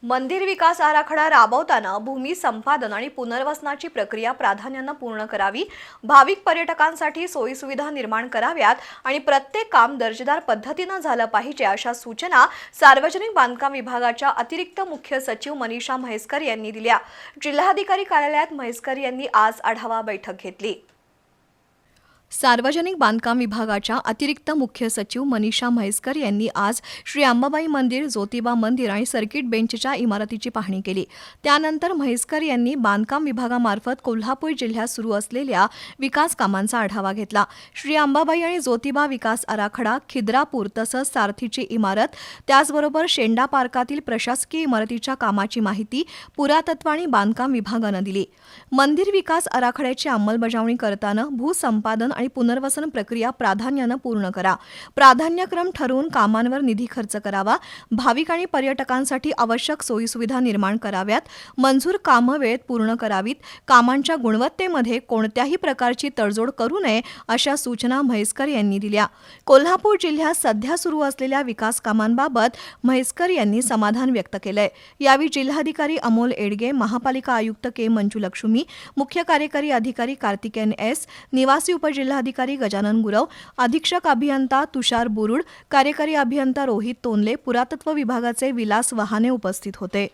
मंदिर विकास आराखडा राबवताना भूमी संपादन आणि पुनर्वसनाची प्रक्रिया प्राधान्याने पूर्ण करावी, भाविक पर्यटकांसाठी सोयीसुविधा निर्माण कराव्यात आणि प्रत्येक काम दर्जेदार पद्धतीने झालं पाहिजे अशा सूचना सार्वजनिक बांधकाम विभागाच्या अतिरिक्त मुख्य सचिव मनीषा म्हैसकर यांनी दिल्या। जिल्हाधिकारी कार्यालयात म्हैसकर यांनी आज आढावा बैठक घेतली। सार्वजनिक बांधकाम विभागाच्या अतिरिक्त मुख्य सचिव मनीषा म्हैसकर यांनी आज श्री अंबाबाई मंदिर, ज्योतिबा मंदिर आणि सर्किट बेंचच्या इमारतीची पाहणी केली। त्यानंतर म्हैसकर यांनी बांधकाम विभागामार्फत कोल्हापूर जिल्ह्यात सुरू असलेल्या विकास कामांचा आढावा घेतला। श्री अंबाबाई आणि ज्योतिबा विकास आराखडा, खिद्रापूर तसंच सारथीची इमारत, त्याचबरोबर शेंडा पार्कातील प्रशासकीय इमारतीच्या कामाची माहिती पुरातत्व आणि बांधकाम विभागानं दिली। मंदिर विकास आराखड्याची अंमलबजावणी करताना भूसंपादन आणि पुनर्वसन प्रक्रिया प्राधान्याने पूर्ण करा। प्राधान्यक्रम ठरवून कामांवर निधी खर्च करावा। भाविक आणि पर्यटकांसाठी आवश्यक सोयीसुविधा निर्माण कराव्यात। मंजूर कामं वेळेत पूर्ण करावीत। कामांच्या गुणवत्तेमध्ये कोणत्याही प्रकारची तडजोड करू नये अशा सूचना म्हैसकर यांनी दिल्या। कोल्हापूर जिल्ह्यात सध्या सुरू असलेल्या विकास कामांबाबत म्हैसकर यांनी समाधान व्यक्त केलंय। यावेळी जिल्हाधिकारी अमोल एडगे, महापालिका आयुक्त के मंजुलक्ष्मी, मुख्य कार्यकारी अधिकारी कार्तिकेयन एस, निवासी उपजिल्हाधिकारी गजानन गुरव, अधीक्षक अभियंता तुषार बुरुड, कार्यकारी अभियंता रोहित तोनले, पुरातत्व विभागाचे विलास वहाने उपस्थित होते।